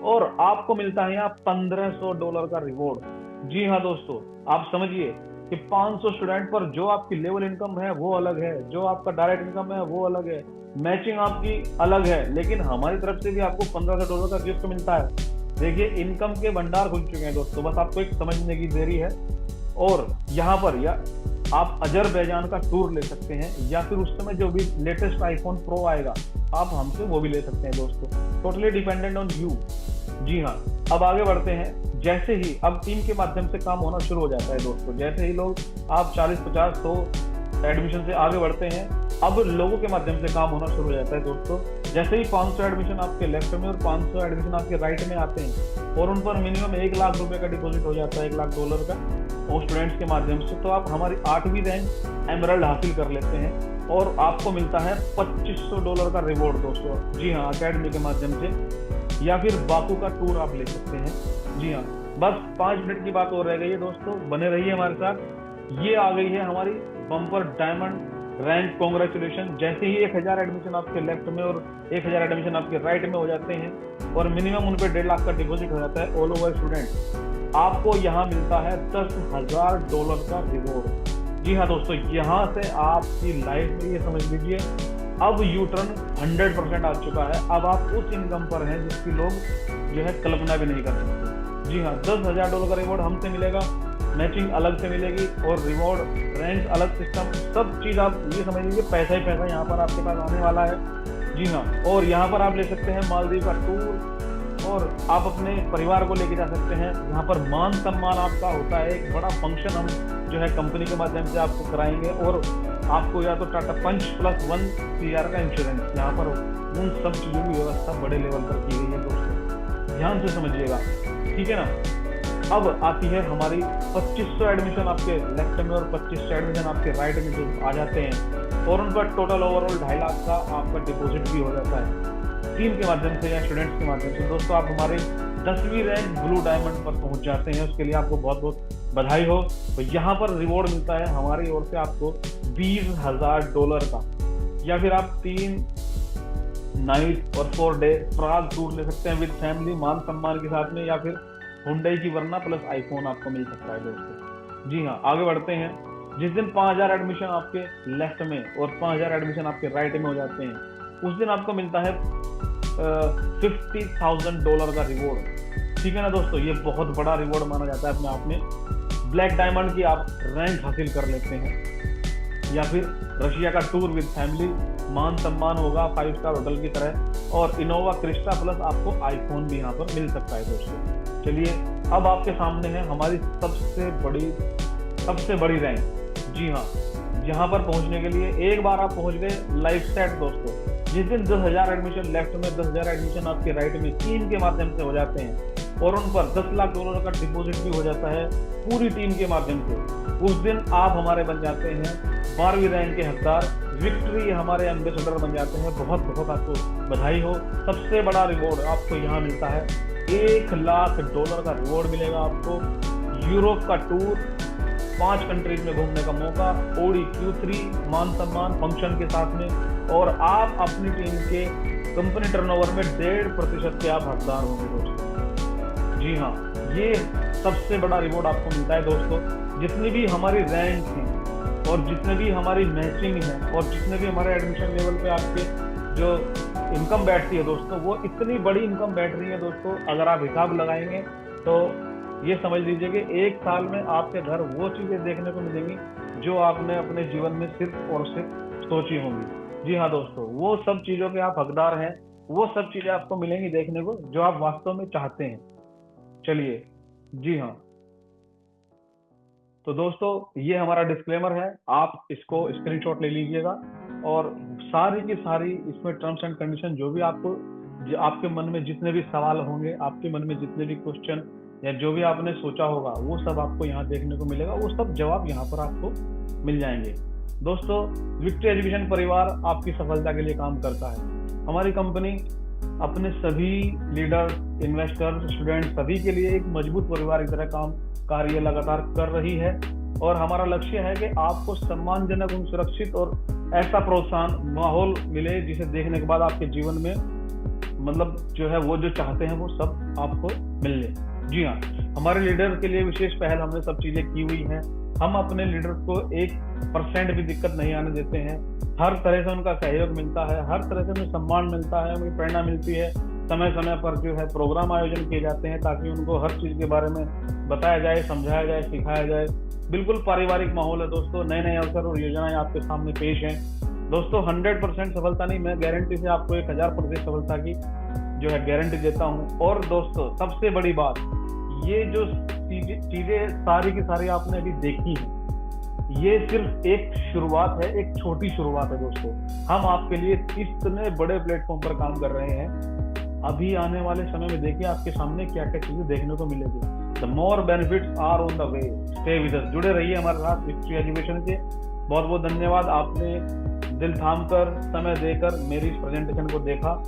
और आपको मिलता है यहाँ $1,500 का रिवॉर्ड। जी हाँ दोस्तों, आप समझिए कि 500 स्टूडेंट पर जो आपकी लेवल इनकम है वो अलग है, जो आपका डायरेक्ट इनकम है वो अलग है, मैचिंग आपकी अलग है, लेकिन हमारी तरफ से भी आपको $1,500 का गिफ्ट मिलता है। देखिए इनकम के भंडार खुल चुके हैं दोस्तों, बस आपको एक समझने की देरी है। और यहाँ पर या आप अजरबैजान का टूर ले सकते हैं, या फिर उस समय जो भी लेटेस्ट iPhone Pro आएगा आप हमसे वो भी ले सकते हैं दोस्तों। Totally dependent on you. जी हाँ, अब आगे बढ़ते हैं। जैसे ही अब टीम के माध्यम से काम होना शुरू हो जाता है दोस्तों, जैसे ही लोग आप 40, 50, 100 एडमिशन से आगे बढ़ते हैं, अब लोगों के माध्यम से काम होना शुरू हो जाता है दोस्तों। जैसे ही 500 एडमिशन आपके लेफ्ट में और 500 एडमिशन आपके राइट में आते हैं और उन पर मिनिमम 1 लाख रुपए का डिपॉजिट हो जाता है, $1 लाख का, और स्टूडेंट्स के माध्यम से, तो आप हमारी 8वीं रैंक एमरल्ड हासिल कर लेते हैं और आपको मिलता है $2500 का रिवॉर्ड दोस्तों। जी हाँ, अकेडमी के माध्यम से, या फिर बाकू का टूर आप ले सकते हैं। जी हाँ, बस 5 मिनट की बात और रह गई है दोस्तों, बने रहिए हमारे साथ। ये आ गई है हमारी बम्पर डायमंड रैंक, कॉन्ग्रेचुलेशन। जैसे ही 1000 एडमिशन आपके लेफ्ट में और 1000 एडमिशन आपके राइट में हो जाते हैं और मिनिमम उन पे $1.5 लाख का डिपॉजिट हो जाता है ऑल ओवर स्टूडेंट, आपको यहाँ मिलता है $10,000 का रिवॉर्ड। जी हाँ दोस्तों, यहाँ से आपकी लाइफ में ये समझ लीजिए अब यू टर्न 100% आ चुका है। अब आप उस इनकम पर हैं जिसकी लोग जो है कल्पना भी नहीं कर सकते। जी हाँ, $10,000 का रिवॉर्ड हमसे मिलेगा, मैचिंग अलग से मिलेगी और रिवॉर्ड रैंक अलग, सिस्टम सब चीज आप ये समझ लीजिए पैसा ही पैसा यहाँ पर आपके पास आने वाला है। जी हाँ, और यहाँ पर आप ले सकते हैं मालदीव का टूर और आप अपने परिवार को लेके जा सकते हैं। यहाँ पर मान सम्मान आपका होता है, एक बड़ा फंक्शन हम जो है कंपनी के माध्यम से आपको कराएंगे और आपको या तो टाटा पंच +1 CR का इंश्योरेंस, यहाँ पर उन सब चीज़ों की व्यवस्था बड़े लेवल पर की गई है दोस्तों, ध्यान से समझिएगा, ठीक है ना। अब आती है हमारी 2500 एडमिशन आपके लेफ्ट में और 2500 एडमिशन आपके राइट में जो आ जाते हैं और उनका टोटल ओवरऑल $2.5 लाख का आपका डिपॉजिट भी हो जाता है टीम के माध्यम से या स्टूडेंट्स के माध्यम से। दोस्तों आप हमारे 10वीं रैंक ब्लू डायमंड पर पहुंच जाते हैं, उसके लिए आपको बहुत बहुत बधाई हो। तो यहाँ पर रिवॉर्ड मिलता है हमारी ओर से आपको $20,000 का, या फिर आप 3 नाइट और 4 डे प्राग टूर ले सकते हैं विद फैमिली, मान सम्मान के साथ में, या फिर हुंडई की वरना प्लस आईफोन आपको मिल सकता है दोस्तों। जी हाँ, आगे बढ़ते हैं। जिस दिन 5000 एडमिशन आपके लेफ्ट में और 5000 एडमिशन आपके राइट में हो जाते हैं, उस दिन आपको मिलता है $50,000 का रिवॉर्ड, ठीक है ना दोस्तों। ये बहुत बड़ा रिवॉर्ड माना जाता है अपने आप में। ब्लैक डायमंड की आप रैंक हासिल कर लेते हैं, या फिर रशिया का टूर विद फैमिली, मान सम्मान होगा 5 स्टार होटल की तरह, और इनोवा क्रिस्टा प्लस आपको आईफोन भी यहाँ पर मिल सकता है दोस्तों। चलिए अब आपके सामने है हमारी सबसे बड़ी रैंक। जी हाँ, यहाँ पर पहुंचने के लिए एक बार आप पहुंच गए लाइफ सेट दोस्तों। जिस दिन 10,000 एडमिशन लेफ्ट में, 10,000 एडमिशन आपके राइट में टीम के माध्यम से हो जाते हैं और उन पर $10 लाख का डिपॉजिट भी हो जाता है पूरी टीम के माध्यम से, उस दिन आप हमारे बन जाते हैं 12वीं रैंक के हकदार, विक्ट्री हमारे एम्बेसडर बन जाते हैं। बहुत बहुत आपको बधाई हो। सबसे बड़ा रिवॉर्ड आपको यहाँ मिलता है $1 लाख का रिवॉर्ड मिलेगा आपको, यूरोप का टूर, 5 कंट्रीज में घूमने का मौका, ओडी Q3 मान सम्मान फंक्शन के साथ में, और आप अपनी टीम के कंपनी टर्नओवर में 1.5% के आप हकदार होंगे दोस्तों। जी हाँ, ये सबसे बड़ा रिवॉर्ड आपको मिलता है दोस्तों। जितनी भी हमारी रैंक है और जितने भी हमारी मैचिंग है और जितने भी हमारे एडमिशन लेवल पे आपके जो इनकम बैठती है दोस्तों, वो इतनी बड़ी इनकम बैठ रही है दोस्तों। अगर आप हिसाब लगाएंगे तो ये समझ लीजिए कि 1 साल में आपके घर वो चीजें देखने को मिलेंगी जो आपने अपने जीवन में सिर्फ और सिर्फ सोची होंगी। जी हाँ दोस्तों, वो सब चीजों के आप हकदार हैं, वो सब चीजें आपको मिलेंगी देखने को जो आप वास्तव में चाहते हैं। चलिए, जी हाँ, तो दोस्तों ये हमारा डिस्क्लेमर है, आप इसको स्क्रीनशॉट ले लीजिएगा और सारी की सारी इसमें टर्म्स एंड कंडीशन जो भी आपके मन में जितने भी सवाल होंगे, आपके मन में जितने भी क्वेश्चन या जो भी आपने सोचा होगा, वो सब आपको यहाँ देखने को मिलेगा, वो सब जवाब यहाँ पर आपको मिल जाएंगे। दोस्तों, विक्ट्री एजुकेशन परिवार आपकी सफलता के लिए काम करता है। हमारी कंपनी अपने सभी लीडर, इन्वेस्टर, स्टूडेंट सभी के लिए एक मजबूत परिवार की तरह कार्य लगातार कर रही है और हमारा लक्ष्य है कि आपको सम्मानजनक, सुरक्षित और ऐसा प्रोत्साहन माहौल मिले जिसे देखने के बाद आपके जीवन में मतलब जो है वो जो चाहते हैं वो सब आपको मिले। जी हाँ, हमारे लीडर के लिए विशेष पहल हमने सब चीजें की हुई हैं। हम अपने लीडर को 1% भी दिक्कत नहीं आने देते हैं। हर तरह से उनका सहयोग मिलता है, हर तरह से उन्हें सम्मान मिलता है, उन्हें प्रेरणा मिलती है। समय समय पर जो है प्रोग्राम आयोजन किए जाते हैं ताकि उनको हर चीज के बारे में बताया जाए, समझाया जाए, सिखाया जाए। बिल्कुल पारिवारिक माहौल है दोस्तों। नए नए अवसर और योजनाएं आपके सामने पेश हैं दोस्तों। 100% सफलता नहीं, मैं गारंटी से आपको 1000% सफलता की जो है गारंटी देता हूँ। और दोस्तों सबसे बड़ी बात, ये जो चीजें सारी की सारी आपने अभी देखी है, ये सिर्फ एक शुरुआत है, एक छोटी शुरुआत है दोस्तों। हम आपके लिए इतने बड़े प्लेटफॉर्म पर काम कर रहे हैं। अभी आने वाले समय में देखिए आपके सामने क्या क्या चीजें देखने को मिलेगी। The more benefits are on the way, stay with us, जुड़े रहिए हमारे साथ हिस्ट्री एजुकेशन के। बहुत बहुत धन्यवाद, आपने दिल थाम कर समय देकर मेरी इस प्रेजेंटेशन को देखा।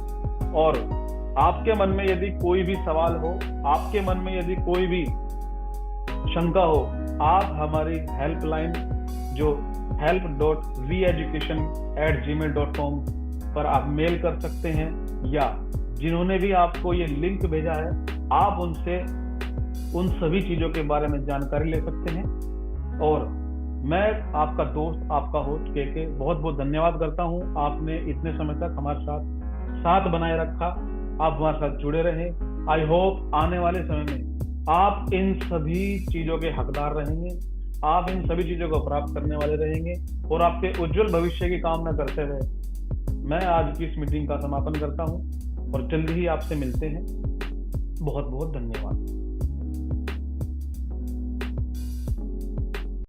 और आपके मन में यदि कोई भी सवाल हो, आपके मन में यदि कोई भी शंका हो, आप हमारी हेल्पलाइन जो help.veeducation@gmail.com पर आप मेल कर सकते हैं, या जिन्होंने भी आपको ये लिंक भेजा है आप उनसे उन सभी चीजों के बारे में जानकारी ले सकते हैं। और मैं आपका दोस्त, आपका होस्ट के बहुत बहुत धन्यवाद करता हूं। आपने इतने समय तक हमारे साथ बनाए रखा, आप हमारे साथ जुड़े रहे। आई होप आने वाले समय में आप इन सभी चीजों के हकदार रहेंगे, आप इन सभी चीजों को प्राप्त करने वाले रहेंगे, और आपके उज्जवल भविष्य की कामना करते हुए मैं आज की इस मीटिंग का समापन करता हूं और जल्दी ही आपसे मिलते हैं। बहुत बहुत धन्यवाद।